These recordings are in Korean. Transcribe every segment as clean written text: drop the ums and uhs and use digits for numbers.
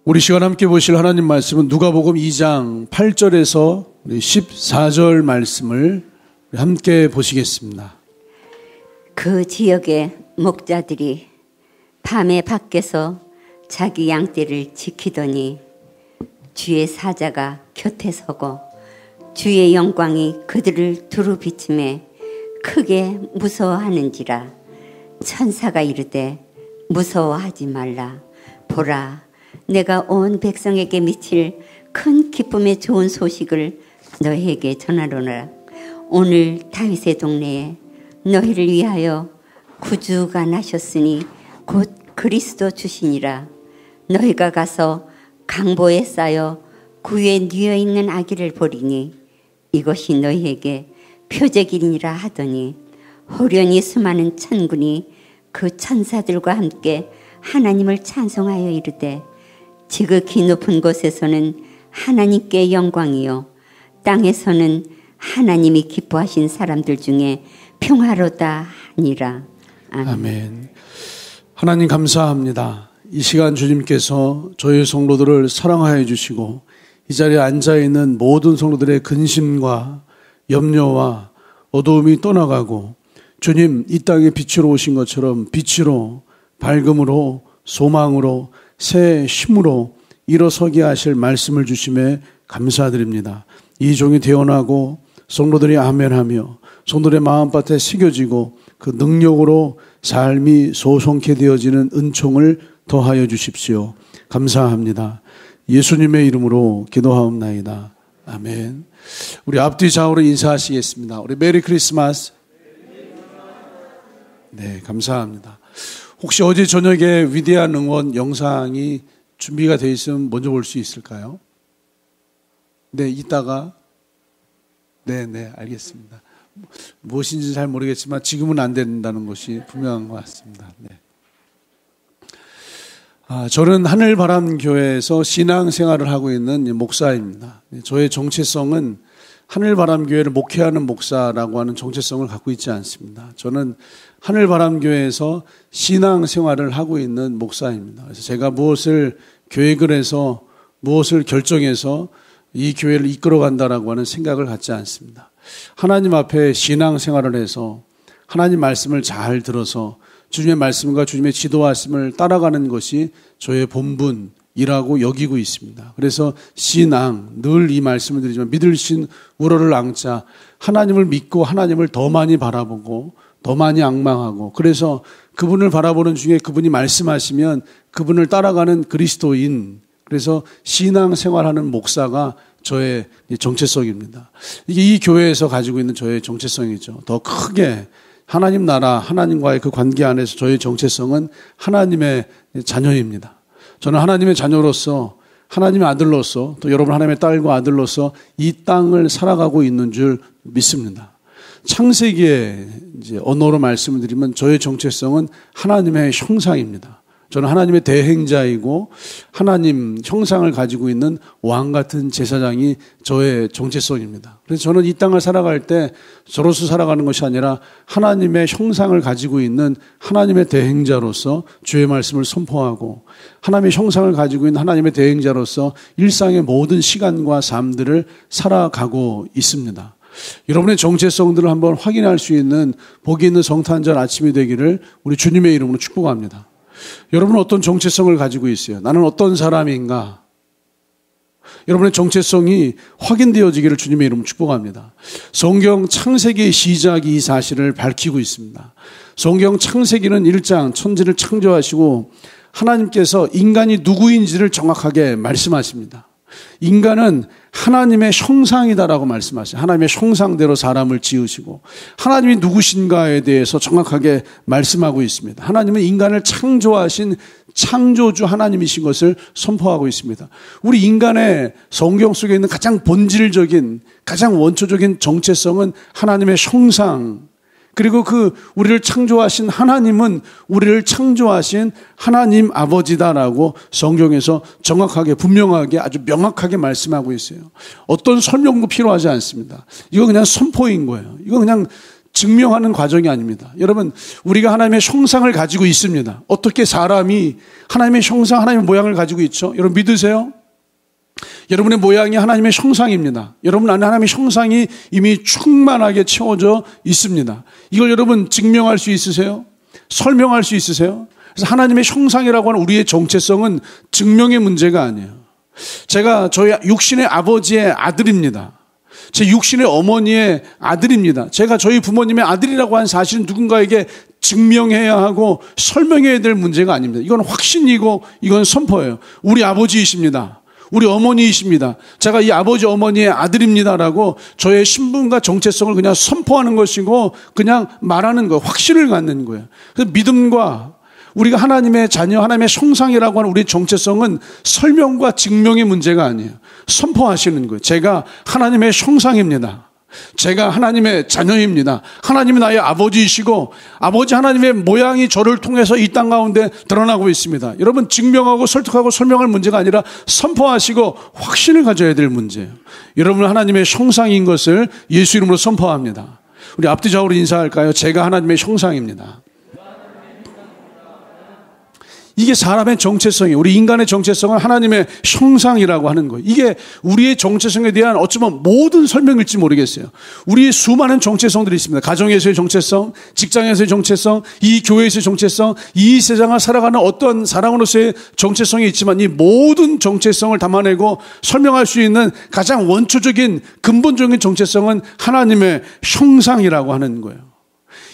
우리 시간 함께 보실 하나님 말씀은 누가복음 2장 8절에서 14절 말씀을 함께 보시겠습니다. 그 지역의 목자들이 밤에 밖에서 자기 양떼를 지키더니 주의 사자가 곁에 서고 주의 영광이 그들을 두루 비침에 크게 무서워하는지라. 천사가 이르되 무서워하지 말라. 보라, 내가 온 백성에게 미칠 큰 기쁨의 좋은 소식을 너희에게 전하노라. 오늘 다윗의 동네에 너희를 위하여 구주가 나셨으니 곧 그리스도 주시니라. 너희가 가서 강보에 쌓여 구유에 뉘어 있는 아기를 보리니 이것이 너희에게 표적이니라 하더니 호련히 수많은 천군이 그 천사들과 함께 하나님을 찬송하여 이르되 지극히 높은 곳에서는 하나님께 영광이요 땅에서는 하나님이 기뻐하신 사람들 중에 평화로다 하니라. 아멘. 아멘. 하나님 감사합니다. 이 시간 주님께서 저희 성도들을 사랑하여 주시고 이 자리에 앉아있는 모든 성도들의 근심과 염려와 어두움이 떠나가고 주님 이 땅에 빛으로 오신 것처럼 빛으로 밝음으로 소망으로 새 힘으로 일어서게 하실 말씀을 주심에 감사드립니다. 이 종이 태어나고 성도들이 아멘하며 성도들의 마음밭에 새겨지고 그 능력으로 삶이 소송케 되어지는 은총을 더하여 주십시오. 감사합니다. 예수님의 이름으로 기도하옵나이다. 아멘. 우리 앞뒤 좌우로 인사하시겠습니다. 우리 메리 크리스마스. 네, 감사합니다. 혹시 어제 저녁에 위대한 응원 영상이 준비가 되어 있으면 먼저 볼 수 있을까요? 네, 이따가. 네, 알겠습니다. 무엇인지 잘 모르겠지만 지금은 안 된다는 것이 분명한 것 같습니다. 네. 저는 하늘바람교회에서 신앙생활을 하고 있는 목사입니다. 저의 정체성은 하늘바람교회를 목회하는 목사라고 하는 정체성을 갖고 있지 않습니다. 저는 하늘바람교회에서 신앙생활을 하고 있는 목사입니다. 그래서 제가 무엇을 계획을 해서 무엇을 결정해서 이 교회를 이끌어간다라고 하는 생각을 갖지 않습니다. 하나님 앞에 신앙생활을 해서 하나님 말씀을 잘 들어서 주님의 말씀과 주님의 지도하심을 따라가는 것이 저의 본분이라고 여기고 있습니다. 그래서 신앙, 늘 이 말씀을 드리지만 믿을 신 우러를 앙자, 하나님을 믿고 하나님을 더 많이 바라보고 더 많이 앙망하고 그래서 그분을 바라보는 중에 그분이 말씀하시면 그분을 따라가는 그리스도인, 그래서 신앙생활하는 목사가 저의 정체성입니다. 이게 이 교회에서 가지고 있는 저의 정체성이죠. 더 크게 하나님 나라, 하나님과의 그 관계 안에서 저의 정체성은 하나님의 자녀입니다. 저는 하나님의 자녀로서, 하나님의 아들로서, 또 여러분 하나님의 딸과 아들로서 이 땅을 살아가고 있는 줄 믿습니다. 창세기의 이제 언어로 말씀을 드리면 저의 정체성은 하나님의 형상입니다. 저는 하나님의 대행자이고 하나님 형상을 가지고 있는 왕 같은 제사장이 저의 정체성입니다. 그래서 저는 이 땅을 살아갈 때 저로서 살아가는 것이 아니라 하나님의 형상을 가지고 있는 하나님의 대행자로서 주의 말씀을 선포하고 하나님의 형상을 가지고 있는 하나님의 대행자로서 일상의 모든 시간과 삶들을 살아가고 있습니다. 여러분의 정체성들을 한번 확인할 수 있는 복이 있는 성탄절 아침이 되기를 우리 주님의 이름으로 축복합니다. 여러분은 어떤 정체성을 가지고 있어요? 나는 어떤 사람인가? 여러분의 정체성이 확인되어지기를 주님의 이름으로 축복합니다. 성경 창세기의 시작이 이 사실을 밝히고 있습니다. 성경 창세기는 1장 천지를 창조하시고 하나님께서 인간이 누구인지를 정확하게 말씀하십니다. 인간은 하나님의 형상이다라고 말씀하세요. 하나님의 형상대로 사람을 지으시고 하나님이 누구신가에 대해서 정확하게 말씀하고 있습니다. 하나님은 인간을 창조하신 창조주 하나님이신 것을 선포하고 있습니다. 우리 인간의 성경 속에 있는 가장 본질적인, 가장 원초적인 정체성은 하나님의 형상, 그리고 그 우리를 창조하신 하나님은 우리를 창조하신 하나님 아버지다라고 성경에서 정확하게 분명하게 아주 명확하게 말씀하고 있어요. 어떤 설명도 필요하지 않습니다. 이거 그냥 선포인 거예요. 이거 그냥 증명하는 과정이 아닙니다. 여러분, 우리가 하나님의 형상을 가지고 있습니다. 어떻게 사람이 하나님의 형상, 하나님의 모양을 가지고 있죠? 여러분 믿으세요? 여러분의 모양이 하나님의 형상입니다. 여러분 안에 하나님의 형상이 이미 충만하게 채워져 있습니다. 이걸 여러분 증명할 수 있으세요? 설명할 수 있으세요? 그래서 하나님의 형상이라고 하는 우리의 정체성은 증명의 문제가 아니에요. 제가 저희 육신의 아버지의 아들입니다. 제 육신의 어머니의 아들입니다. 제가 저희 부모님의 아들이라고 하는 사실은 누군가에게 증명해야 하고 설명해야 될 문제가 아닙니다. 이건 확신이고 이건 선포예요. 우리 아버지이십니다. 우리 어머니이십니다. 제가 이 아버지 어머니의 아들입니다라고 저의 신분과 정체성을 그냥 선포하는 것이고 그냥 말하는 거예요. 확신을 갖는 거예요. 그래서 믿음과 우리가 하나님의 자녀, 하나님의 형상이라고 하는 우리의 정체성은 설명과 증명의 문제가 아니에요. 선포하시는 거예요. 제가 하나님의 형상입니다. 제가 하나님의 자녀입니다. 하나님이 나의 아버지이시고 아버지 하나님의 모양이 저를 통해서 이 땅 가운데 드러나고 있습니다. 여러분 증명하고 설득하고 설명할 문제가 아니라 선포하시고 확신을 가져야 될 문제예요. 여러분은 하나님의 형상인 것을 예수 이름으로 선포합니다. 우리 앞뒤 좌우로 인사할까요? 제가 하나님의 형상입니다. 이게 사람의 정체성이에요. 우리 인간의 정체성은 하나님의 형상이라고 하는 거예요. 이게 우리의 정체성에 대한 어쩌면 모든 설명일지 모르겠어요. 우리의 수많은 정체성들이 있습니다. 가정에서의 정체성, 직장에서의 정체성, 이 교회에서의 정체성, 이 세상을 살아가는 어떤 사람으로서의 정체성이 있지만 이 모든 정체성을 담아내고 설명할 수 있는 가장 원초적인 근본적인 정체성은 하나님의 형상이라고 하는 거예요.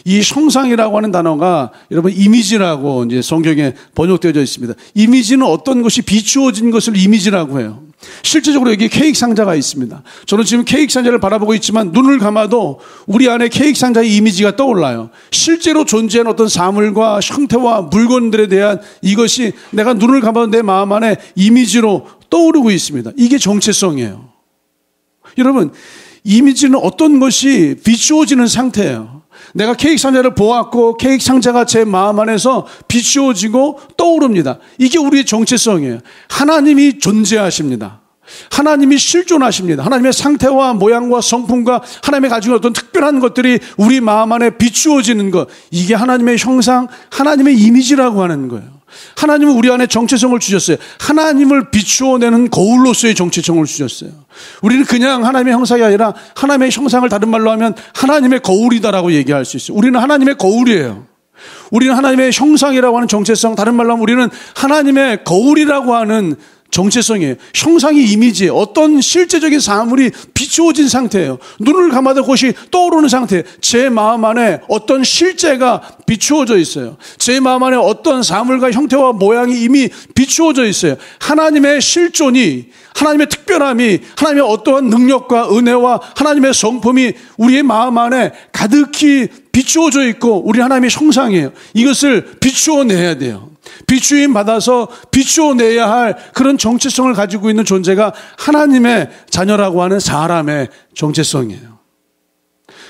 이 형상이라고 하는 단어가 여러분 이미지라고 이제 성경에 번역되어져 있습니다. 이미지는 어떤 것이 비추어진 것을 이미지라고 해요. 실제적으로 여기 케이크 상자가 있습니다. 저는 지금 케이크 상자를 바라보고 있지만 눈을 감아도 우리 안에 케이크 상자의 이미지가 떠올라요. 실제로 존재하는 어떤 사물과 형태와 물건들에 대한 이것이 내가 눈을 감아도 내 마음 안에 이미지로 떠오르고 있습니다. 이게 정체성이에요. 여러분, 이미지는 어떤 것이 비추어지는 상태예요. 내가 케이크 상자를 보았고 케이크 상자가 제 마음 안에서 비추어지고 떠오릅니다. 이게 우리의 정체성이에요. 하나님이 존재하십니다. 하나님이 실존하십니다. 하나님의 상태와 모양과 성품과 하나님의 가지고 어떤 특별한 것들이 우리 마음 안에 비추어지는 것, 이게 하나님의 형상, 하나님의 이미지라고 하는 거예요. 하나님은 우리 안에 정체성을 주셨어요. 하나님을 비추어내는 거울로서의 정체성을 주셨어요. 우리는 그냥 하나님의 형상이 아니라 하나님의 형상을 다른 말로 하면 하나님의 거울이다라고 얘기할 수 있어요. 우리는 하나님의 거울이에요. 우리는 하나님의 형상이라고 하는 정체성, 다른 말로 하면 우리는 하나님의 거울이라고 하는 정체성이에요. 형상이 이미지예요. 어떤 실제적인 사물이 비추어진 상태예요. 눈을 감아도 그것이 떠오르는 상태예요. 제 마음 안에 어떤 실제가 비추어져 있어요. 제 마음 안에 어떤 사물과 형태와 모양이 이미 비추어져 있어요. 하나님의 실존이, 하나님의 특별함이, 하나님의 어떠한 능력과 은혜와 하나님의 성품이 우리의 마음 안에 가득히 비추어져 있고 우리 하나님의 형상이에요. 이것을 비추어내야 돼요. 비추임 받아서 비추어내야 할 그런 정체성을 가지고 있는 존재가 하나님의 자녀라고 하는 사람의 정체성이에요.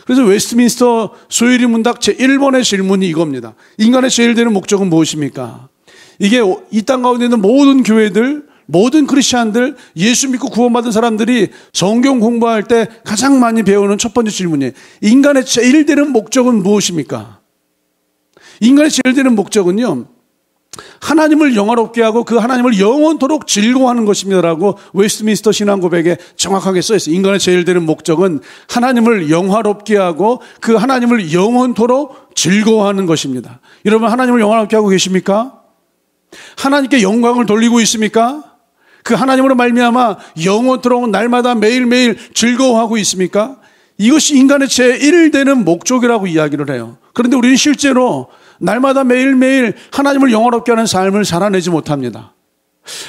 그래서 웨스트민스터 소유리 문답 제1번의 질문이 이겁니다. 인간의 제일 되는 목적은 무엇입니까? 이게 이 땅 가운데 있는 모든 교회들, 모든 크리스찬들, 예수 믿고 구원받은 사람들이 성경 공부할 때 가장 많이 배우는 첫 번째 질문이에요. 인간의 제일 되는 목적은 무엇입니까? 인간의 제일 되는 목적은요, 하나님을 영화롭게 하고 그 하나님을 영원토록 즐거워하는 것입니다라고 웨스트민스터 신앙 고백에 정확하게 써 있어요. 인간의 제일 되는 목적은 하나님을 영화롭게 하고 그 하나님을 영원토록 즐거워하는 것입니다. 여러분, 하나님을 영화롭게 하고 계십니까? 하나님께 영광을 돌리고 있습니까? 그 하나님으로 말미암아 영원토록 날마다 매일매일 즐거워하고 있습니까? 이것이 인간의 제일 되는 목적이라고 이야기를 해요. 그런데 우리는 실제로 날마다 매일매일 하나님을 영화롭게 하는 삶을 살아내지 못합니다.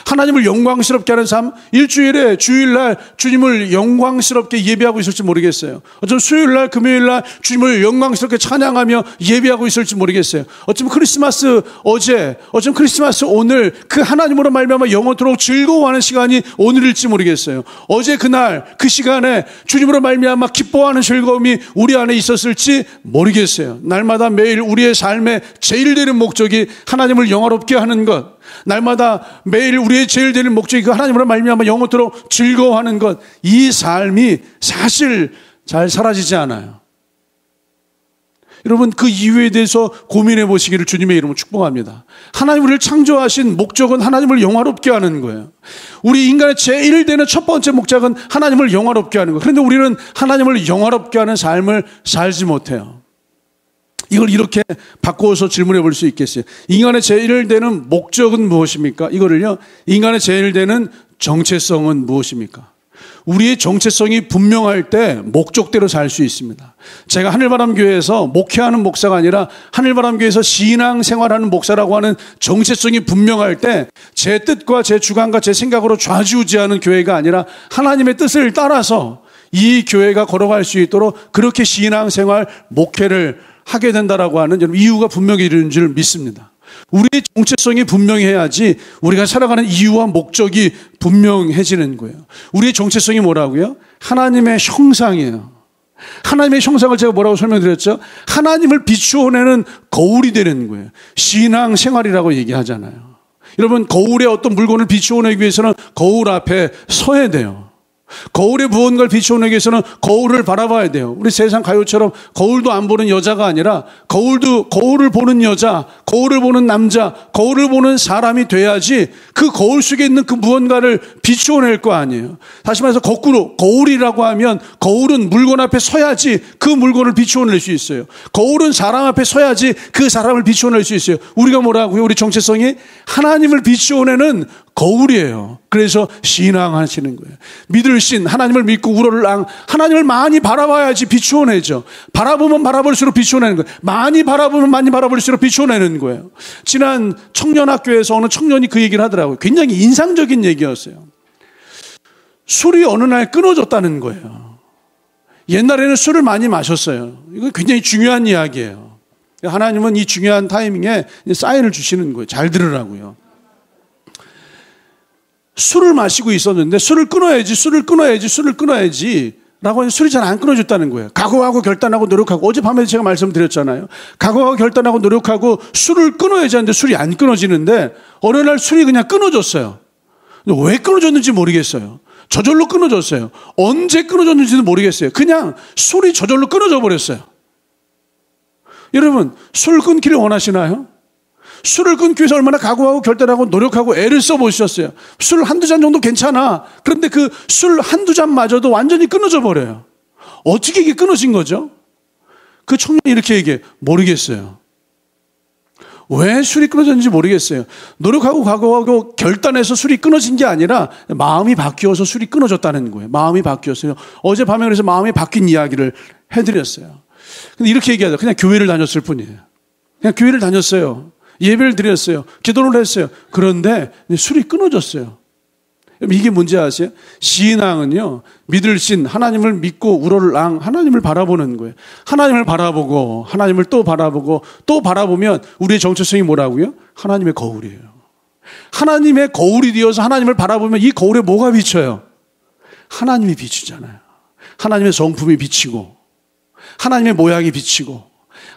하나님을 영광스럽게 하는 삶, 일주일에 주일날 주님을 영광스럽게 예배하고 있을지 모르겠어요. 어쩌면 수요일날 금요일날 주님을 영광스럽게 찬양하며 예배하고 있을지 모르겠어요. 어쩌면 크리스마스 어제, 어쩌면 크리스마스 오늘 그 하나님으로 말미암아 영원토록 즐거워하는 시간이 오늘일지 모르겠어요. 어제 그날 그 시간에 주님으로 말미암아 기뻐하는 즐거움이 우리 안에 있었을지 모르겠어요. 날마다 매일 우리의 삶의 제일 되는 목적이 하나님을 영화롭게 하는 것, 날마다 매일 우리의 제일 되는 목적이 그 하나님으로 말미암아 영원토록 즐거워하는 것, 이 삶이 사실 잘 사라지지 않아요. 여러분 그 이유에 대해서 고민해 보시기를 주님의 이름으로 축복합니다. 하나님 우리를 창조하신 목적은 하나님을 영화롭게 하는 거예요. 우리 인간의 제일 되는 첫 번째 목적은 하나님을 영화롭게 하는 거예요. 그런데 우리는 하나님을 영화롭게 하는 삶을 살지 못해요. 이걸 이렇게 바꿔서 질문해 볼 수 있겠어요. 인간의 제일 되는 목적은 무엇입니까? 이거를요, 인간의 제일 되는 정체성은 무엇입니까? 우리의 정체성이 분명할 때 목적대로 살 수 있습니다. 제가 하늘바람교회에서 목회하는 목사가 아니라 하늘바람교회에서 신앙생활하는 목사라고 하는 정체성이 분명할 때 제 뜻과 제 주관과 제 생각으로 좌지우지하는 교회가 아니라 하나님의 뜻을 따라서 이 교회가 걸어갈 수 있도록 그렇게 신앙생활, 목회를 하게 된다라고 하는 이유가 분명히 이루는 줄 믿습니다. 우리의 정체성이 분명해야지 우리가 살아가는 이유와 목적이 분명해지는 거예요. 우리의 정체성이 뭐라고요? 하나님의 형상이에요. 하나님의 형상을 제가 뭐라고 설명드렸죠? 하나님을 비추어내는 거울이 되는 거예요. 신앙생활이라고 얘기하잖아요. 여러분, 거울에 어떤 물건을 비추어내기 위해서는 거울 앞에 서야 돼요. 거울에 무언가를 비춰오기 위해서는 거울을 바라봐야 돼요. 우리 세상 가요처럼 거울도 안 보는 여자가 아니라 거울을 보는 여자, 거울을 보는 남자, 거울을 보는 사람이 돼야지 그 거울 속에 있는 그 무언가를 비추어낼 거 아니에요. 다시 말해서 거꾸로 거울이라고 하면 거울은 물건 앞에 서야지 그 물건을 비추어낼 수 있어요. 거울은 사람 앞에 서야지 그 사람을 비추어낼 수 있어요. 우리가 뭐라고요? 우리 정체성이 하나님을 비추어내는 거울이에요. 그래서 신앙하시는 거예요. 믿을 신, 하나님을 믿고 우러를 앙, 하나님을 많이 바라봐야지 비추어내죠. 바라보면 바라볼수록 비추어내는 거예요. 많이 바라보면 많이 바라볼수록 비추어내는 거예요. 지난 청년학교에서 어느 청년이 그 얘기를 하더라고요. 굉장히 인상적인 얘기였어요. 술이 어느 날 끊어졌다는 거예요. 옛날에는 술을 많이 마셨어요. 이거 굉장히 중요한 이야기예요. 하나님은 이 중요한 타이밍에 사인을 주시는 거예요. 잘 들으라고요. 술을 마시고 있었는데 술을 끊어야지 라고 하니 술이 잘 안 끊어졌다는 거예요. 각오하고 결단하고 노력하고, 어젯밤에 제가 말씀드렸잖아요. 각오하고 결단하고 노력하고 술을 끊어야지 하는데 술이 안 끊어지는데 어느 날 술이 그냥 끊어졌어요. 왜 끊어졌는지 모르겠어요. 저절로 끊어졌어요. 언제 끊어졌는지도 모르겠어요. 그냥 술이 저절로 끊어져 버렸어요. 여러분, 술 끊기를 원하시나요? 술을 끊기 위해서 얼마나 각오하고 결단하고 노력하고 애를 써보셨어요. 술 한두 잔 정도 괜찮아. 그런데 그 술 한두 잔마저도 완전히 끊어져 버려요. 어떻게 이게 끊어진 거죠? 그 청년이 이렇게 얘기해. 모르겠어요. 왜 술이 끊어졌는지 모르겠어요. 노력하고 각오하고 결단해서 술이 끊어진 게 아니라 마음이 바뀌어서 술이 끊어졌다는 거예요. 마음이 바뀌었어요. 어젯밤에 그래서 마음이 바뀐 이야기를 해드렸어요. 근데 이렇게 얘기하죠. 그냥 교회를 다녔을 뿐이에요. 그냥 교회를 다녔어요. 예배를 드렸어요. 기도를 했어요. 그런데 술이 끊어졌어요. 이게 뭔지 아세요? 신앙은요, 믿을 신, 하나님을 믿고 우러를 앙, 하나님을 바라보는 거예요. 하나님을 바라보고, 하나님을 또 바라보고, 또 바라보면 우리의 정체성이 뭐라고요? 하나님의 거울이에요. 하나님의 거울이 되어서 하나님을 바라보면 이 거울에 뭐가 비쳐요? 하나님이 비치잖아요. 하나님의 성품이 비치고, 하나님의 모양이 비치고,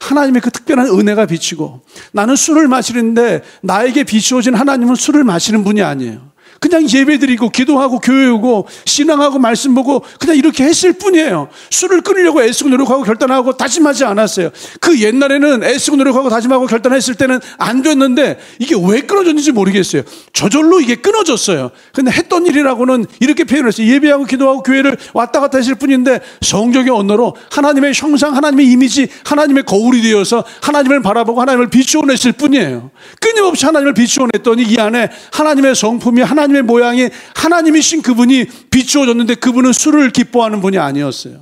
하나님의 그 특별한 은혜가 비치고, 나는 술을 마시는데 나에게 비추어진 하나님은 술을 마시는 분이 아니에요. 그냥 예배드리고 기도하고 교회 오고 신앙하고 말씀 보고 그냥 이렇게 했을 뿐이에요. 술을 끊으려고 애쓰고 노력하고 결단하고 다짐하지 않았어요. 그 옛날에는 애쓰고 노력하고 다짐하고 결단했을 때는 안 됐는데 이게 왜 끊어졌는지 모르겠어요. 저절로 이게 끊어졌어요. 근데 했던 일이라고는 이렇게 표현을 했어요. 예배하고 기도하고 교회를 왔다 갔다 했을 뿐인데 성경의 언어로 하나님의 형상, 하나님의 이미지, 하나님의 거울이 되어서 하나님을 바라보고 하나님을 비추어냈을 뿐이에요. 끊임없이 하나님을 비추어냈더니 이 안에 하나님의 성품이, 하나님의 모양이, 하나님이신 그분이 비추어졌는데 그분은 술을 기뻐하는 분이 아니었어요.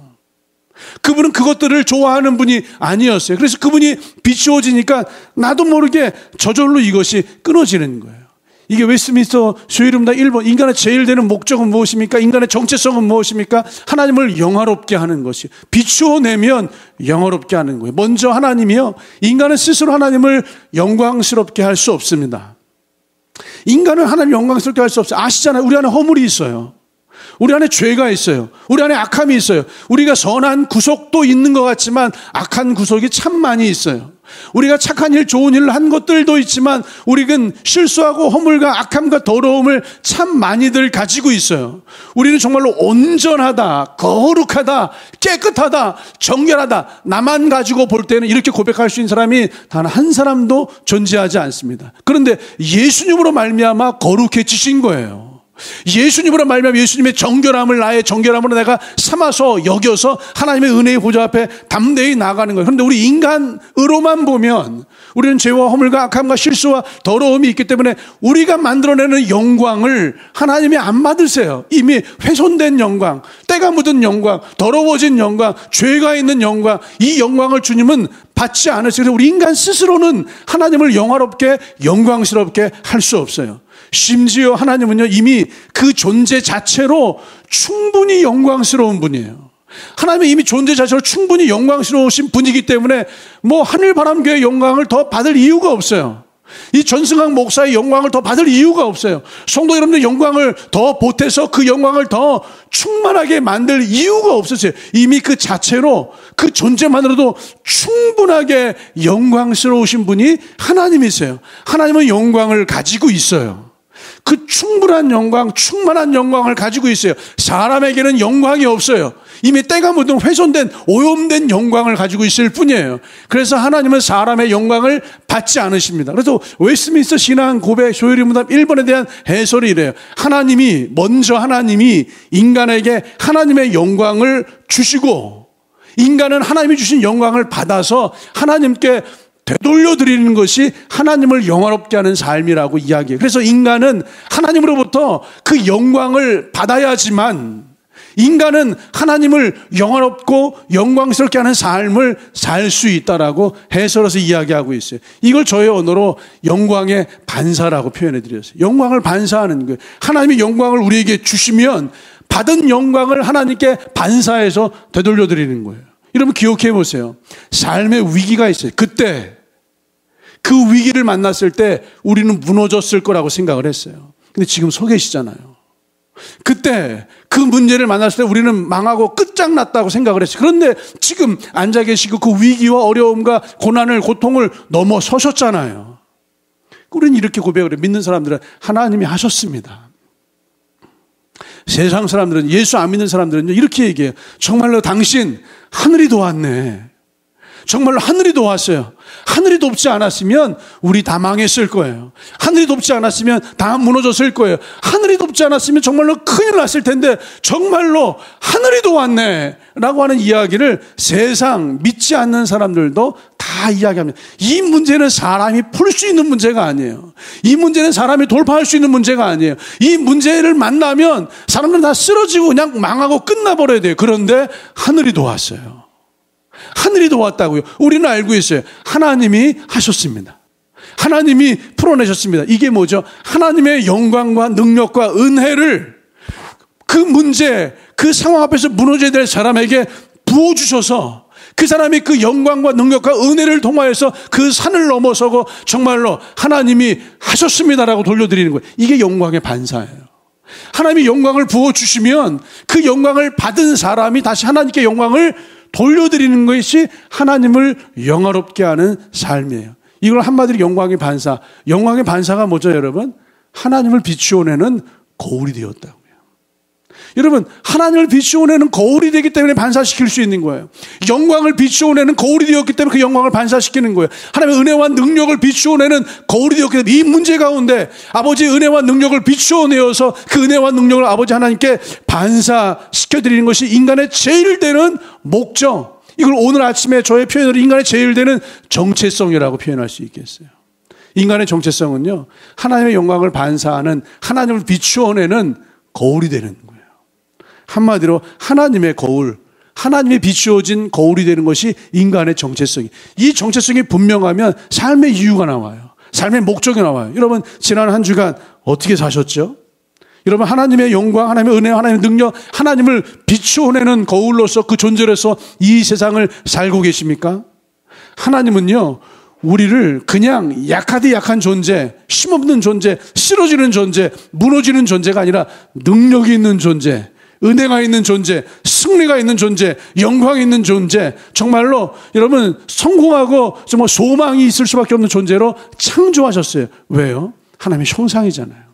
그분은 그것들을 좋아하는 분이 아니었어요. 그래서 그분이 비추어지니까 나도 모르게 저절로 이것이 끊어지는 거예요. 이게 웨스트민스터 주일음당 1번, 인간의 제일 되는 목적은 무엇입니까? 인간의 정체성은 무엇입니까? 하나님을 영화롭게 하는 것이, 비추어내면 영화롭게 하는 거예요. 먼저 하나님이요, 인간은 스스로 하나님을 영광스럽게 할 수 없습니다. 인간은 하나님 영광스럽게 할 수 없어요. 아시잖아요. 우리 안에 허물이 있어요. 우리 안에 죄가 있어요. 우리 안에 악함이 있어요. 우리가 선한 구석도 있는 것 같지만 악한 구석이 참 많이 있어요. 우리가 착한 일, 좋은 일을 한 것들도 있지만 우리는 실수하고 허물과 악함과 더러움을 참 많이들 가지고 있어요. 우리는 정말로 온전하다, 거룩하다, 깨끗하다, 정결하다, 나만 가지고 볼 때는 이렇게 고백할 수 있는 사람이 단 한 사람도 존재하지 않습니다. 그런데 예수님으로 말미암아 거룩해지신 거예요. 예수님으로 말미암아 예수님의 정결함을 나의 정결함으로 내가 삼아서 여겨서 하나님의 은혜의 보좌 앞에 담대히 나아가는 거예요. 그런데 우리 인간으로만 보면 우리는 죄와 허물과 악함과 실수와 더러움이 있기 때문에 우리가 만들어내는 영광을 하나님이 안 받으세요. 이미 훼손된 영광, 때가 묻은 영광, 더러워진 영광, 죄가 있는 영광, 이 영광을 주님은 받지 않으세요. 그래서 우리 인간 스스로는 하나님을 영화롭게 영광스럽게 할 수 없어요. 심지어 하나님은요, 이미 그 존재 자체로 충분히 영광스러운 분이에요. 하나님은 이미 존재 자체로 충분히 영광스러우신 분이기 때문에 뭐 하늘바람교회의 영광을 더 받을 이유가 없어요. 이 전승학 목사의 영광을 더 받을 이유가 없어요. 성도 여러분의 영광을 더 보태서 그 영광을 더 충만하게 만들 이유가 없었어요. 이미 그 자체로 그 존재만으로도 충분하게 영광스러우신 분이 하나님이세요. 하나님은 영광을 가지고 있어요. 그 충분한 영광, 충만한 영광을 가지고 있어요. 사람에게는 영광이 없어요. 이미 때가 묻은 훼손된 오염된 영광을 가지고 있을 뿐이에요. 그래서 하나님은 사람의 영광을 받지 않으십니다. 그래서 웨스트민스터 신앙 고백 조율의 문답 1번에 대한 해설이 이래요. 하나님이 인간에게 하나님의 영광을 주시고 인간은 하나님이 주신 영광을 받아서 하나님께 되돌려드리는 것이 하나님을 영화롭게 하는 삶이라고 이야기해요. 그래서 인간은 하나님으로부터 그 영광을 받아야지만 인간은 하나님을 영화롭고 영광스럽게 하는 삶을 살 수 있다라고 해설해서 이야기하고 있어요. 이걸 저의 언어로 영광의 반사라고 표현해 드렸어요. 영광을 반사하는 거예요. 하나님의 영광을 우리에게 주시면 받은 영광을 하나님께 반사해서 되돌려드리는 거예요. 여러분 기억해 보세요. 삶의 위기가 있어요. 그때 그 위기를 만났을 때 우리는 무너졌을 거라고 생각을 했어요. 근데 지금 서 계시잖아요. 그때 그 문제를 만났을 때 우리는 망하고 끝장났다고 생각을 했어요. 그런데 지금 앉아 계시고 그 위기와 어려움과 고난을, 고통을 넘어서셨잖아요. 우리는 이렇게 고백을 해요. 믿는 사람들은 하나님이 하셨습니다. 세상 사람들은, 예수 안 믿는 사람들은 이렇게 얘기해요. 정말로 당신 하늘이 도왔네. 정말로 하늘이 도왔어요. 하늘이 돕지 않았으면 우리 다 망했을 거예요. 하늘이 돕지 않았으면 다 무너졌을 거예요. 하늘이 돕지 않았으면 정말로 큰일 났을 텐데 정말로 하늘이 도왔네 라고 하는 이야기를 세상 믿지 않는 사람들도 다 이야기합니다. 이 문제는 사람이 풀 수 있는 문제가 아니에요. 이 문제는 사람이 돌파할 수 있는 문제가 아니에요. 이 문제를 만나면 사람들은 다 쓰러지고 그냥 망하고 끝나버려야 돼요. 그런데 하늘이 도왔어요. 하늘이 도왔다고요. 우리는 알고 있어요. 하나님이 하셨습니다. 하나님이 풀어내셨습니다. 이게 뭐죠? 하나님의 영광과 능력과 은혜를 그 문제, 그 상황 앞에서 무너져야 될 사람에게 부어주셔서 그 사람이 그 영광과 능력과 은혜를 통하여서 그 산을 넘어서고 정말로 하나님이 하셨습니다라고 돌려드리는 거예요. 이게 영광의 반사예요. 하나님이 영광을 부어주시면 그 영광을 받은 사람이 다시 하나님께 영광을 돌려드리는 것이 하나님을 영화롭게 하는 삶이에요. 이걸 한마디로 영광의 반사. 영광의 반사가 뭐죠, 여러분? 하나님을 비추어내는 거울이 되었다고요. 여러분, 하나님을 비추어내는 거울이 되기 때문에 반사시킬 수 있는 거예요. 영광을 비추어내는 거울이 되었기 때문에 그 영광을 반사시키는 거예요. 하나님의 은혜와 능력을 비추어내는 거울이 되었기 때문에 이 문제 가운데 아버지의 은혜와 능력을 비추어내어서 그 은혜와 능력을 아버지 하나님께 반사시켜드리는 것이 인간의 제일 되는 목적. 이걸 오늘 아침에 저의 표현으로 인간의 제일 되는 정체성이라고 표현할 수 있겠어요. 인간의 정체성은요, 하나님의 영광을 반사하는, 하나님을 비추어내는 거울이 되는 거예요. 한마디로 하나님의 거울, 하나님이 비추어진 거울이 되는 것이 인간의 정체성이. 이 정체성이 분명하면 삶의 이유가 나와요. 삶의 목적이 나와요. 여러분, 지난 한 주간 어떻게 사셨죠? 여러분, 하나님의 영광, 하나님의 은혜, 하나님의 능력, 하나님을 비추어내는 거울로서 그 존재로서 이 세상을 살고 계십니까? 하나님은요, 우리를 그냥 약하디 약한 존재, 힘없는 존재, 쓰러지는 존재, 무너지는 존재가 아니라 능력이 있는 존재, 은혜가 있는 존재, 승리가 있는 존재, 영광이 있는 존재, 정말로 여러분 성공하고 정말 소망이 있을 수밖에 없는 존재로 창조하셨어요. 왜요? 하나님의 형상이잖아요.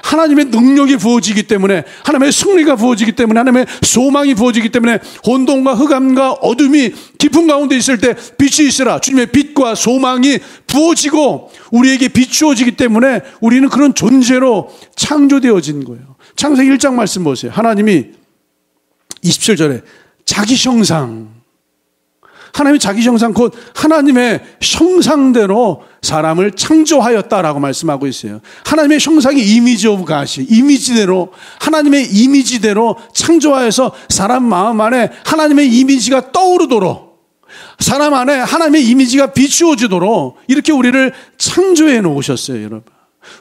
하나님의 능력이 부어지기 때문에, 하나님의 승리가 부어지기 때문에, 하나님의 소망이 부어지기 때문에 혼돈과 흑암과 어둠이 깊은 가운데 있을 때 빛이 있으라, 주님의 빛과 소망이 부어지고 우리에게 비추어지기 때문에 우리는 그런 존재로 창조되어진 거예요. 창세기 1장 말씀 보세요. 하나님이 27절에 자기 형상, 하나님이 자기 형상, 곧 하나님의 형상대로 사람을 창조하였다라고 말씀하고 있어요. 하나님의 형상이 이미지 오브 갓이, 이미지대로, 하나님의 이미지대로 창조하여서 사람 마음 안에 하나님의 이미지가 떠오르도록, 사람 안에 하나님의 이미지가 비추어지도록 이렇게 우리를 창조해 놓으셨어요, 여러분.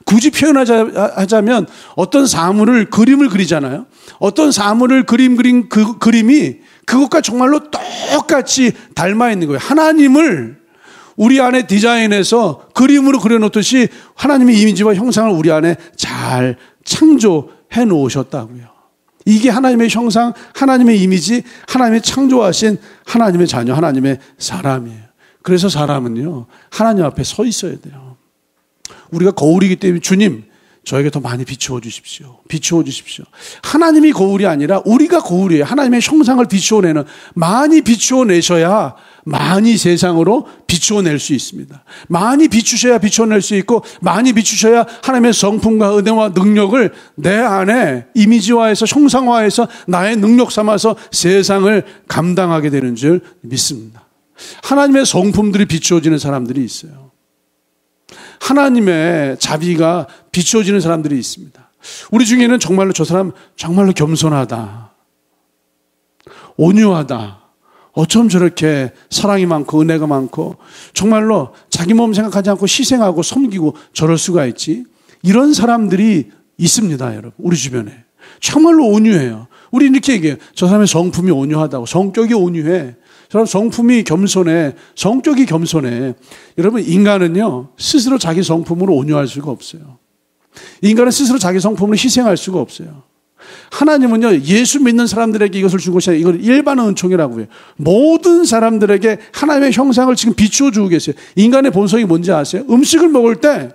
굳이 표현하자면 어떤 사물을, 그림을 그리잖아요. 어떤 사물을 그린 그 그림이 그것과 정말로 똑같이 닮아 있는 거예요. 하나님을 우리 안에 디자인해서 그림으로 그려놓듯이 하나님의 이미지와 형상을 우리 안에 잘 창조해 놓으셨다고요. 이게 하나님의 형상, 하나님의 이미지, 하나님의 창조하신 하나님의 자녀, 하나님의 사람이에요. 그래서 사람은요, 하나님 앞에 서 있어야 돼요. 우리가 거울이기 때문에 주님, 저에게 더 많이 비추어 주십시오. 비추어 주십시오. 하나님이 거울이 아니라 우리가 거울이에요. 하나님의 형상을 비추어내는, 많이 비추어내셔야 많이 세상으로 비추어낼 수 있습니다. 많이 비추셔야 비추어낼 수 있고, 많이 비추셔야 하나님의 성품과 은혜와 능력을 내 안에 이미지화해서 형상화해서 나의 능력 삼아서 세상을 감당하게 되는 줄 믿습니다. 하나님의 성품들이 비추어지는 사람들이 있어요. 하나님의 자비가 비추어지는 사람들이 있습니다. 우리 중에는 정말로 저 사람 정말로 겸손하다, 온유하다, 어쩜 저렇게 사랑이 많고 은혜가 많고 정말로 자기 몸 생각하지 않고 희생하고 섬기고 저럴 수가 있지. 이런 사람들이 있습니다, 여러분. 우리 주변에 정말로 온유해요. 우리 이렇게 얘기해요. 저 사람의 성품이 온유하다고. 성격이 온유해. 저 사람 성품이 겸손해. 성격이 겸손해. 여러분, 인간은요 스스로 자기 성품으로 온유할 수가 없어요. 인간은 스스로 자기 성품으로 희생할 수가 없어요. 하나님은요 예수 믿는 사람들에게 이것을 준 것이 아니라 이걸 일반 은총이라고 해요. 모든 사람들에게 하나님의 형상을 지금 비추어 주고 계세요. 인간의 본성이 뭔지 아세요? 음식을 먹을 때,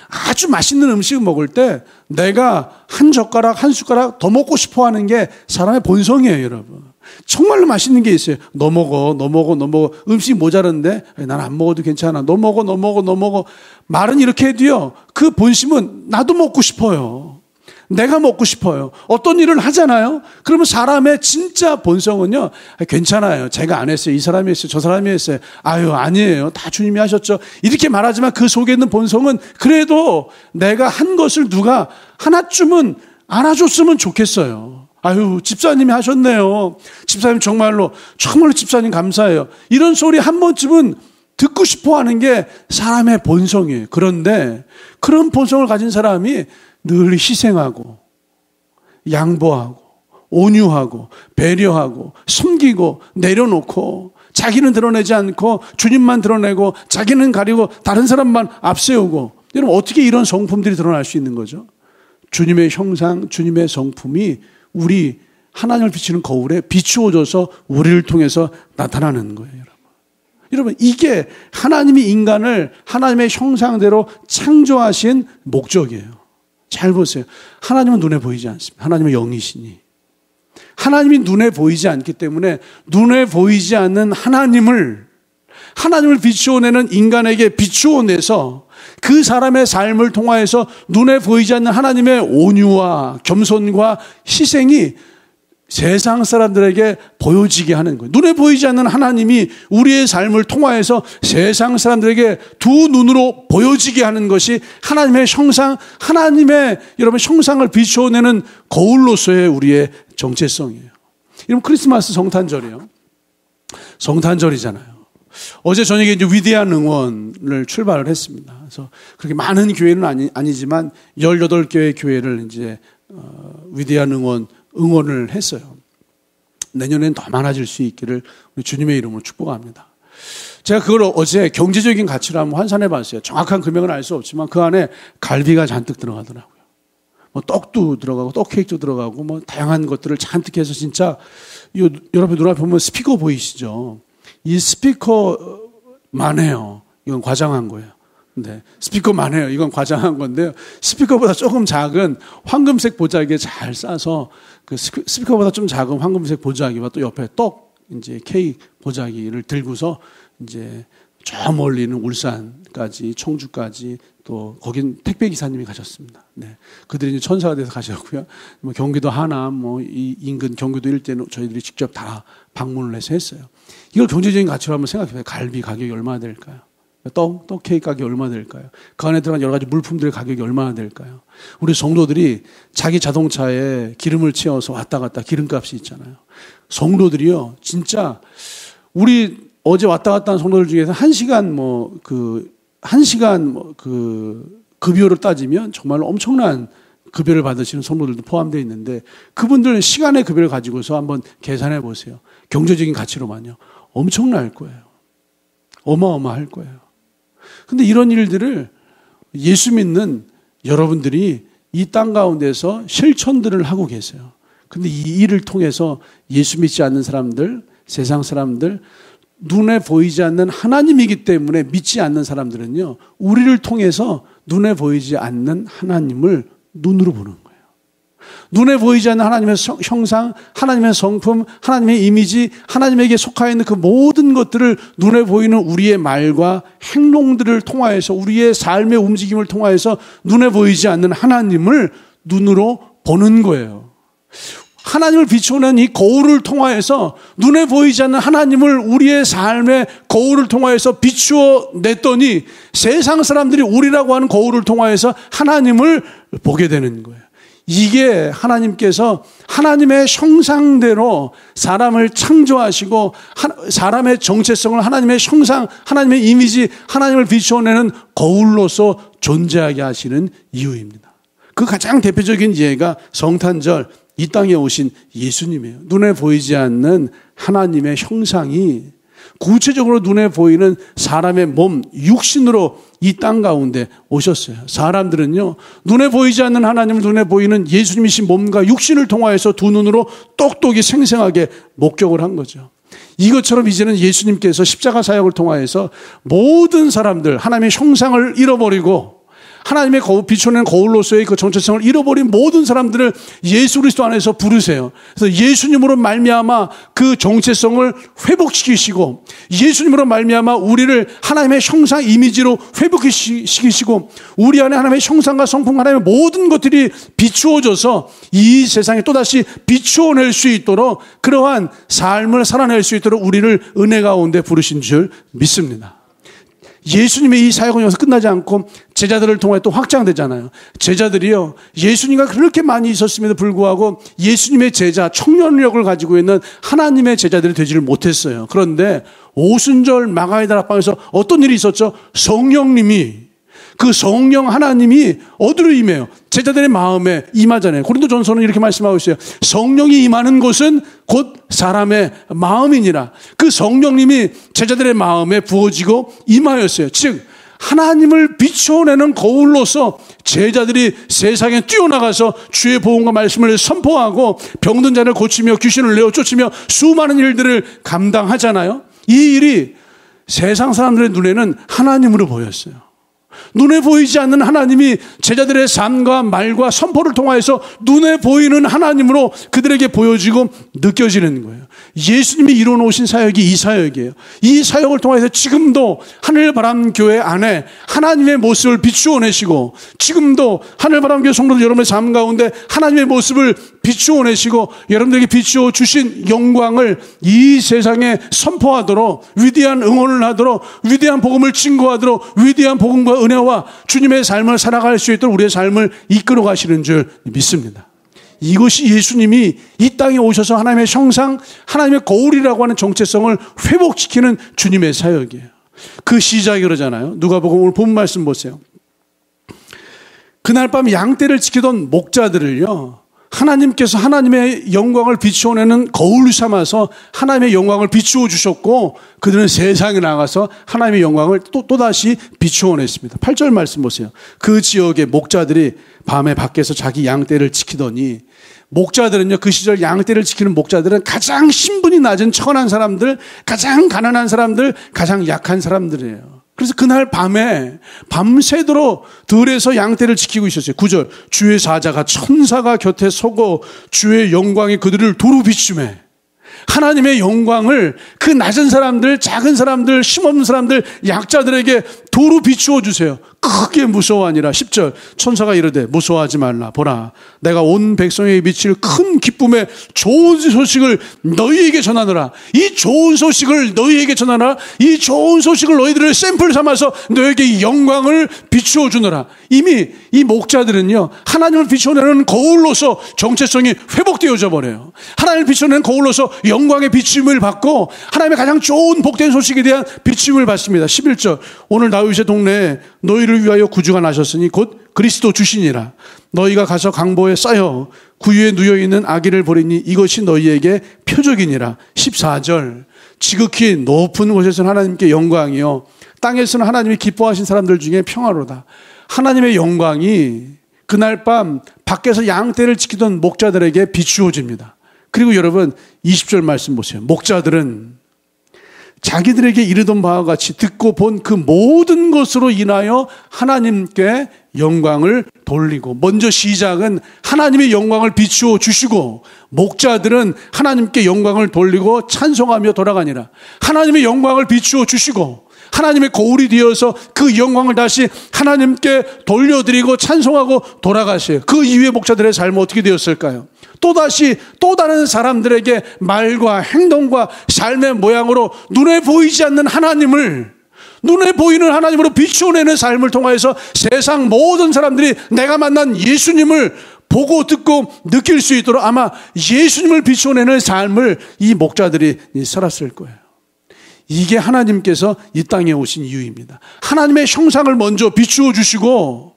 아주 맛있는 음식을 먹을 때 내가 한 젓가락 한 숟가락 더 먹고 싶어 하는 게 사람의 본성이에요, 여러분. 정말로 맛있는 게 있어요. 너 먹어, 너 먹어, 너 먹어. 음식이 모자른데 난 안 먹어도 괜찮아. 너 먹어, 너 먹어, 너 먹어. 말은 이렇게 해도요, 그 본심은 나도 먹고 싶어요. 내가 먹고 싶어요. 어떤 일을 하잖아요. 그러면 사람의 진짜 본성은요, 괜찮아요. 제가 안 했어요. 이 사람이 했어요. 저 사람이 했어요. 아유, 아니에요. 다 주님이 하셨죠. 이렇게 말하지만 그 속에 있는 본성은 그래도 내가 한 것을 누가 하나쯤은 알아줬으면 좋겠어요. 아유, 집사님이 하셨네요. 집사님 정말로 집사님 감사해요. 이런 소리 한 번쯤은 듣고 싶어 하는 게 사람의 본성이에요. 그런데 그런 본성을 가진 사람이 늘 희생하고 양보하고 온유하고 배려하고 섬기고 내려놓고 자기는 드러내지 않고 주님만 드러내고 자기는 가리고 다른 사람만 앞세우고, 여러분 어떻게 이런 성품들이 드러날 수 있는 거죠? 주님의 형상, 주님의 성품이 우리 하나님을 비추는 거울에 비추어져서 우리를 통해서 나타나는 거예요, 여러분. 여러분, 이게 하나님이 인간을 하나님의 형상대로 창조하신 목적이에요. 잘 보세요. 하나님은 눈에 보이지 않습니다. 하나님은 영이시니. 하나님이 눈에 보이지 않기 때문에 눈에 보이지 않는 하나님을 비추어내는 인간에게 비추어내서 그 사람의 삶을 통하여서 눈에 보이지 않는 하나님의 온유와 겸손과 희생이 세상 사람들에게 보여지게 하는 거예요. 눈에 보이지 않는 하나님이 우리의 삶을 통하여서 세상 사람들에게 두 눈으로 보여지게 하는 것이 하나님의 형상, 하나님의 여러분 형상을 비추어내는 거울로서의 우리의 정체성이에요. 여러분, 크리스마스 성탄절이요. 성탄절이잖아요. 어제 저녁에 이제 위대한 응원을 출발을 했습니다. 그래서 그렇게 많은 교회는 아니지만 18교회 교회를 이제 위대한 응원을 했어요. 내년엔 더 많아질 수 있기를 우리 주님의 이름으로 축복합니다. 제가 그걸 어제 경제적인 가치로 한번 환산해 봤어요. 정확한 금액은 알 수 없지만 그 안에 갈비가 잔뜩 들어가더라고요. 뭐 떡도 들어가고 떡 케이크도 들어가고 뭐 다양한 것들을 잔뜩 해서 진짜 여러분 눈앞에 보면 스피커 보이시죠? 이 스피커만 해요. 이건 과장한 거예요. 네, 스피커만 해요. 이건 과장한 건데요. 스피커보다 조금 작은 황금색 보자기에 잘 싸서 그 스피커보다 좀 작은 황금색 보자기와 또 옆에 떡 이제 케이크 보자기를 들고서 이제 저 멀리는 울산까지 청주까지 또 거긴 택배 기사님이 가셨습니다. 네, 그들이 이제 천사가 돼서 가셨고요. 뭐 경기도 하남 뭐 이 인근 경기도 일대는 저희들이 직접 다 방문을 해서 했어요. 이걸 경제적인 가치로 한번 생각해봐요. 갈비 가격이 얼마나 될까요? 떡 케이크 가격이 얼마나 될까요? 그 안에 들어간 여러 가지 물품들의 가격이 얼마나 될까요? 우리 성도들이 자기 자동차에 기름을 채워서 왔다 갔다 기름값이 있잖아요. 성도들이요, 진짜 우리 어제 왔다 갔다 한 성도들 중에서 1시간 급여를 따지면 정말로 엄청난 급여를 받으시는 성도들도 포함되어 있는데 그분들은 시간의 급여를 가지고서 한번 계산해 보세요. 경제적인 가치로만요. 엄청날 거예요. 어마어마할 거예요. 근데 이런 일들을 예수 믿는 여러분들이 이 땅 가운데서 실천들을 하고 계세요. 근데 이 일을 통해서 예수 믿지 않는 사람들, 세상 사람들, 눈에 보이지 않는 하나님이기 때문에 믿지 않는 사람들은요, 우리를 통해서 눈에 보이지 않는 하나님을 눈으로 보는 거예요. 눈에 보이지 않는 하나님의 형상, 하나님의 성품, 하나님의 이미지, 하나님에게 속하여 있는 그 모든 것들을 눈에 보이는 우리의 말과 행동들을 통하여서 우리의 삶의 움직임을 통하여서 눈에 보이지 않는 하나님을 눈으로 보는 거예요. 하나님을 비추는 이 거울을 통하여서 눈에 보이지 않는 하나님을 우리의 삶의 거울을 통하여서 비추어 냈더니 세상 사람들이 우리라고 하는 거울을 통하여서 하나님을 보게 되는 거예요. 이게 하나님께서 하나님의 형상대로 사람을 창조하시고 사람의 정체성을 하나님의 형상, 하나님의 이미지, 하나님을 비추어내는 거울로서 존재하게 하시는 이유입니다. 그 가장 대표적인 예가 성탄절 이 땅에 오신 예수님이에요. 눈에 보이지 않는 하나님의 형상이 구체적으로 눈에 보이는 사람의 몸, 육신으로 이 땅 가운데 오셨어요. 사람들은요, 눈에 보이지 않는 하나님을 눈에 보이는 예수님이신 몸과 육신을 통하여서 두 눈으로 똑똑히 생생하게 목격을 한 거죠. 이것처럼 이제는 예수님께서 십자가 사역을 통하여서 모든 사람들, 하나님의 형상을 잃어버리고 하나님의 비추어낸 거울로서의 그 정체성을 잃어버린 모든 사람들을 예수 그리스도 안에서 부르세요. 그래서 예수님으로 말미암아 그 정체성을 회복시키시고 예수님으로 말미암아 우리를 하나님의 형상 이미지로 회복시키시고 우리 안에 하나님의 형상과 성품 하나님의 모든 것들이 비추어져서 이 세상에 또다시 비추어낼 수 있도록 그러한 삶을 살아낼 수 있도록 우리를 은혜 가운데 부르신 줄 믿습니다. 예수님의 이 사역은 여기서 끝나지 않고 제자들을 통해 또 확장되잖아요. 제자들이요, 예수님과 그렇게 많이 있었음에도 불구하고 예수님의 제자, 청년력을 가지고 있는 하나님의 제자들이 되지를 못했어요. 그런데 오순절 마가의 다락방에서 어떤 일이 있었죠? 성령님이, 그 성령 하나님이 어디로 임해요? 제자들의 마음에 임하잖아요. 고린도전서는 이렇게 말씀하고 있어요. 성령이 임하는 곳은 곧 사람의 마음이니라. 그 성령님이 제자들의 마음에 부어지고 임하였어요. 즉 하나님을 비춰내는 거울로서 제자들이 세상에 뛰어나가서 주의 복음과 말씀을 선포하고 병든 자를 고치며 귀신을 내어 쫓으며 수많은 일들을 감당하잖아요. 이 일이 세상 사람들의 눈에는 하나님으로 보였어요. 눈에 보이지 않는 하나님이 제자들의 삶과 말과 선포를 통하여서 눈에 보이는 하나님으로 그들에게 보여지고 느껴지는 거예요. 예수님이 이루어놓으신 사역이 이 사역이에요. 이 사역을 통해서 지금도 하늘바람교회 안에 하나님의 모습을 비추어내시고 지금도 하늘바람교회 성도들 여러분의 삶 가운데 하나님의 모습을 비추어내시고 여러분들에게 비추어 주신 영광을 이 세상에 선포하도록 위대한 응원을 하도록 위대한 복음을 증거하도록 위대한 복음과 은혜와 주님의 삶을 살아갈 수 있도록 우리의 삶을 이끌어 가시는 줄 믿습니다. 이것이 예수님이 이 땅에 오셔서 하나님의 형상, 하나님의 거울이라고 하는 정체성을 회복시키는 주님의 사역이에요. 그 시작이 그러잖아요. 누가복음 오늘 본 말씀 보세요. 그날 밤 양떼를 지키던 목자들을요, 하나님께서 하나님의 영광을 비추어내는 거울 삼아서 하나님의 영광을 비추어 주셨고 그들은 세상에 나가서 하나님의 영광을 또다시 비추어냈습니다. 8절 말씀 보세요. 그 지역의 목자들이 밤에 밖에서 자기 양떼를 지키더니, 목자들은요, 그 시절 양떼를 지키는 목자들은 가장 신분이 낮은 천한 사람들, 가장 가난한 사람들, 가장 약한 사람들이에요. 그래서 그날 밤에 밤새도록 들에서 양떼를 지키고 있었어요. 9절, 주의 사자가 천사가 곁에 서고 주의 영광이 그들을 두루 비추매. 하나님의 영광을 그 낮은 사람들, 작은 사람들, 힘없는 사람들, 약자들에게 두루 비추어 주세요. 크게 무서워하니라. 10절, 천사가 이르되 무서워하지 말라. 보라, 내가 온 백성에게 미칠 큰 기쁨의 좋은 소식을 너희에게 전하노라. 이 좋은 소식을 너희에게 전하노라. 이 좋은 소식을 너희들을 샘플 삼아서 너희에게 이 영광을 비추어 주노라. 이미 이 목자들은요, 하나님을 비추어내는 거울로서 정체성이 회복되어져 버려요. 하나님을 비추어내는 거울로서 영광의 비침을 받고 하나님의 가장 좋은 복된 소식에 대한 비침을 받습니다. 11절, 오늘 다윗의 동네에 너희를 위하여 구주가 나셨으니 곧 그리스도 주시니라. 너희가 가서 강보에 쌓여 구유에 누여있는 아기를 보리니 이것이 너희에게 표적이니라. 14절, 지극히 높은 곳에서는 하나님께 영광이요 땅에서는 하나님이 기뻐하신 사람들 중에 평화로다. 하나님의 영광이 그날 밤 밖에서 양떼를 지키던 목자들에게 비추어집니다. 그리고 여러분 20절 말씀 보세요. 목자들은 자기들에게 이르던 바와 같이 듣고 본 그 모든 것으로 인하여 하나님께 영광을 돌리고, 먼저 시작은 하나님의 영광을 비추어 주시고 목자들은 하나님께 영광을 돌리고 찬송하며 돌아가니라. 하나님의 영광을 비추어 주시고 하나님의 거울이 되어서 그 영광을 다시 하나님께 돌려드리고 찬송하고 돌아가세요. 그 이후에 목자들의 삶은 어떻게 되었을까요? 또다시 또 다른 사람들에게 말과 행동과 삶의 모양으로 눈에 보이지 않는 하나님을, 눈에 보이는 하나님으로 비추어내는 삶을 통해서 세상 모든 사람들이 내가 만난 예수님을 보고 듣고 느낄 수 있도록 아마 예수님을 비추어내는 삶을 이 목자들이 살았을 거예요. 이게 하나님께서 이 땅에 오신 이유입니다. 하나님의 형상을 먼저 비추어 주시고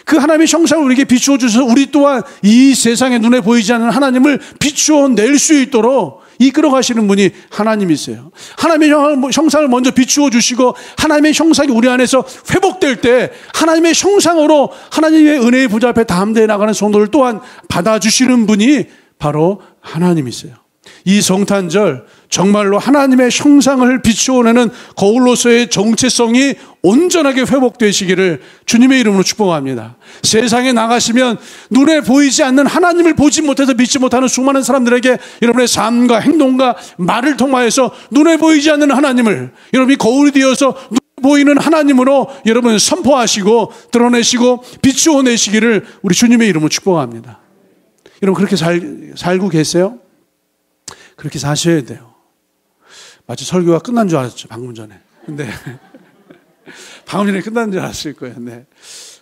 그 하나님의 형상을 우리에게 비추어 주셔서 우리 또한 이 세상에 눈에 보이지 않는 하나님을 비추어 낼 수 있도록 이끌어 가시는 분이 하나님이세요. 하나님의 형상을 먼저 비추어 주시고 하나님의 형상이 우리 안에서 회복될 때 하나님의 형상으로 하나님의 은혜의 부자 앞에 담대해 나가는 성도를 또한 받아주시는 분이 바로 하나님이세요. 이 성탄절 정말로 하나님의 형상을 비추어내는 거울로서의 정체성이 온전하게 회복되시기를 주님의 이름으로 축복합니다. 세상에 나가시면 눈에 보이지 않는 하나님을 보지 못해서 믿지 못하는 수많은 사람들에게 여러분의 삶과 행동과 말을 통하여서 눈에 보이지 않는 하나님을 여러분이 거울이 되어서 눈에 보이는 하나님으로 여러분 선포하시고 드러내시고 비추어내시기를 우리 주님의 이름으로 축복합니다. 여러분 그렇게 살고 계세요? 그렇게 사셔야 돼요. 마치 설교가 끝난 줄 알았죠, 방금 전에. 근데 방금 전에 끝난 줄 알았을 거예요. 네.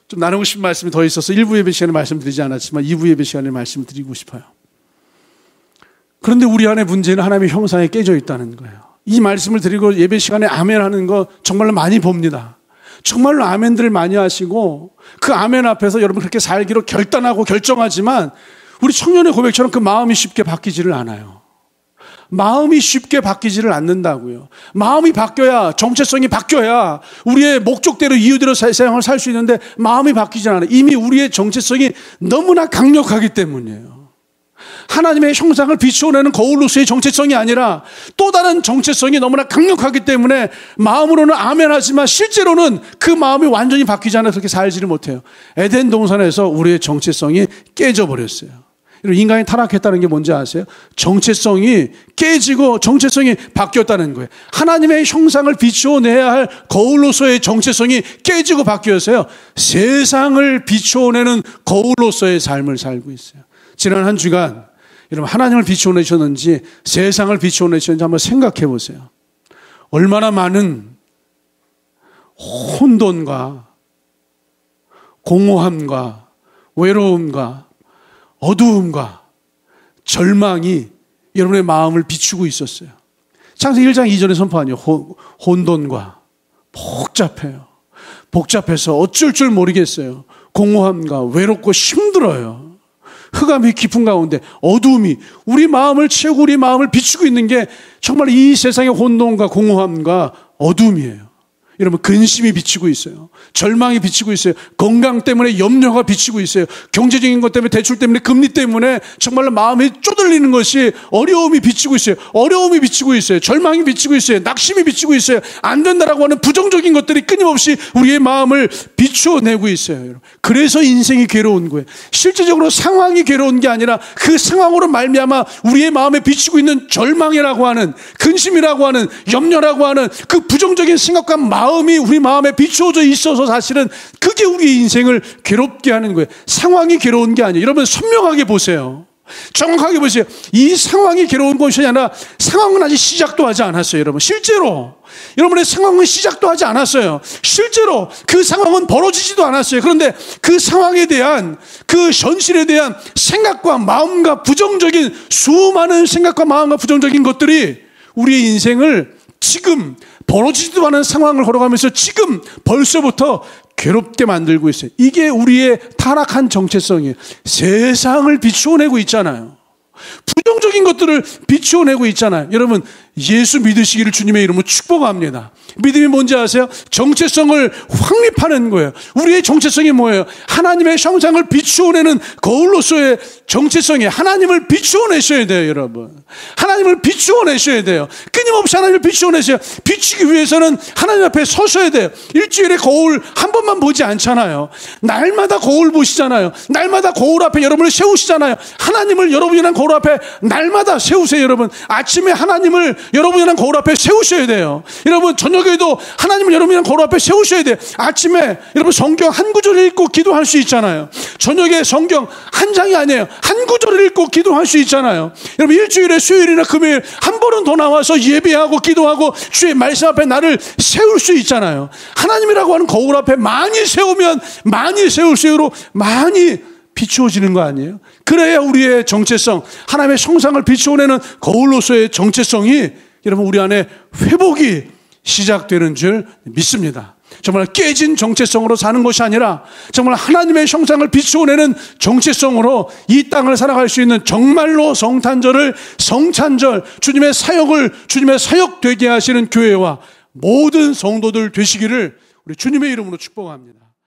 좀 나누고 싶은 말씀이 더 있어서 1부 예배 시간에 말씀드리지 않았지만 2부 예배 시간에 말씀드리고 싶어요. 그런데 우리 안에 문제는 하나님의 형상에 깨져 있다는 거예요. 이 말씀을 드리고 예배 시간에 아멘 하는 거 정말로 많이 봅니다. 정말로 아멘들을 많이 하시고 그 아멘 앞에서 여러분 그렇게 살기로 결단하고 결정하지만 우리 청년의 고백처럼 그 마음이 쉽게 바뀌지를 않아요. 마음이 쉽게 바뀌지를 않는다고요. 마음이 바뀌어야, 정체성이 바뀌어야 우리의 목적대로 이유대로 세상을 살 수 있는데 마음이 바뀌지 않아요. 이미 우리의 정체성이 너무나 강력하기 때문이에요. 하나님의 형상을 비추어내는 거울로서의 정체성이 아니라 또 다른 정체성이 너무나 강력하기 때문에 마음으로는 아멘하지만 실제로는 그 마음이 완전히 바뀌지 않아서 그렇게 살지를 못해요. 에덴 동산에서 우리의 정체성이 깨져버렸어요. 인간이 타락했다는 게 뭔지 아세요? 정체성이 깨지고 정체성이 바뀌었다는 거예요. 하나님의 형상을 비추어내야 할 거울로서의 정체성이 깨지고 바뀌어서요, 세상을 비추어내는 거울로서의 삶을 살고 있어요. 지난 한 주간 여러분 하나님을 비추어내셨는지 세상을 비추어내셨는지 한번 생각해 보세요. 얼마나 많은 혼돈과 공허함과 외로움과 어두움과 절망이 여러분의 마음을 비추고 있었어요. 창세기 1장 2절에 선포하니 혼돈과 복잡해요. 복잡해서 어쩔 줄 모르겠어요. 공허함과 외롭고 힘들어요. 흑암이 깊은 가운데 어두움이 우리 마음을 채우고 우리 마음을 비추고 있는 게 정말 이 세상의 혼돈과 공허함과 어두움이에요. 여러분, 근심이 비치고 있어요. 절망이 비치고 있어요. 건강 때문에 염려가 비치고 있어요. 경제적인 것 때문에, 대출 때문에, 금리 때문에 정말로 마음이 쪼들리는 것이 어려움이 비치고 있어요. 어려움이 비치고 있어요. 절망이 비치고 있어요. 낙심이 비치고 있어요. 안 된다라고 하는 부정적인 것들이 끊임없이 우리의 마음을 비추어내고 있어요. 여러분. 그래서 인생이 괴로운 거예요. 실제적으로 상황이 괴로운 게 아니라 그 상황으로 말미암아 우리의 마음에 비치고 있는 절망이라고 하는, 근심이라고 하는, 염려라고 하는 그 부정적인 생각과 마음이 우리 마음에 비추어져 있어서 사실은 그게 우리 인생을 괴롭게 하는 거예요. 상황이 괴로운 게 아니에요. 여러분, 선명하게 보세요. 정확하게 보세요. 이 상황이 괴로운 것이 아니라 상황은 아직 시작도 하지 않았어요. 여러분, 실제로 여러분의 상황은 시작도 하지 않았어요. 실제로 그 상황은 벌어지지도 않았어요. 그런데 그 상황에 대한, 그 현실에 대한 생각과 마음과 부정적인, 수많은 생각과 마음과 부정적인 것들이 우리의 인생을 지금 벌어지지도 않은 상황을 걸어가면서 지금 벌써부터 괴롭게 만들고 있어요. 이게 우리의 타락한 정체성이에요. 세상을 비추어내고 있잖아요. 부정적인 것들을 비추어내고 있잖아요. 여러분, 예수 믿으시기를 주님의 이름으로 축복합니다. 믿음이 뭔지 아세요? 정체성을 확립하는 거예요. 우리의 정체성이 뭐예요? 하나님의 형상을 비추어내는 거울로서의 정체성이, 하나님을 비추어내셔야 돼요. 여러분, 하나님을 비추어내셔야 돼요. 끊임없이 하나님을 비추어내셔야, 비추기 위해서는 하나님 앞에 서셔야 돼요. 일주일에 거울 한 번만 보지 않잖아요. 날마다 거울 보시잖아요. 날마다 거울 앞에 여러분을 세우시잖아요. 하나님을 여러분이란 거울 앞에 날마다 세우세요. 여러분, 아침에 하나님을 여러분이란 거울 앞에 세우셔야 돼요. 여러분, 저녁에도 하나님을 여러분이란 거울 앞에 세우셔야 돼요. 아침에 여러분 성경 한 구절을 읽고 기도할 수 있잖아요. 저녁에 성경 한 장이 아니에요. 한 구절을 읽고 기도할 수 있잖아요. 여러분, 일주일에 수요일이나 금요일 한 번은 더 나와서 예배하고 기도하고 주의 말씀 앞에 나를 세울 수 있잖아요. 하나님이라고 하는 거울 앞에 많이 세우면 많이 세울수록 많이 비추어지는 거 아니에요? 그래야 우리의 정체성, 하나님의 형상을 비추어내는 거울로서의 정체성이 여러분 우리 안에 회복이 시작되는 줄 믿습니다. 정말 깨진 정체성으로 사는 것이 아니라 정말 하나님의 형상을 비추어내는 정체성으로 이 땅을 살아갈 수 있는 정말로 성탄절을 성찬절, 주님의 사역을 주님의 사역 되게 하시는 교회와 모든 성도들 되시기를 우리 주님의 이름으로 축복합니다.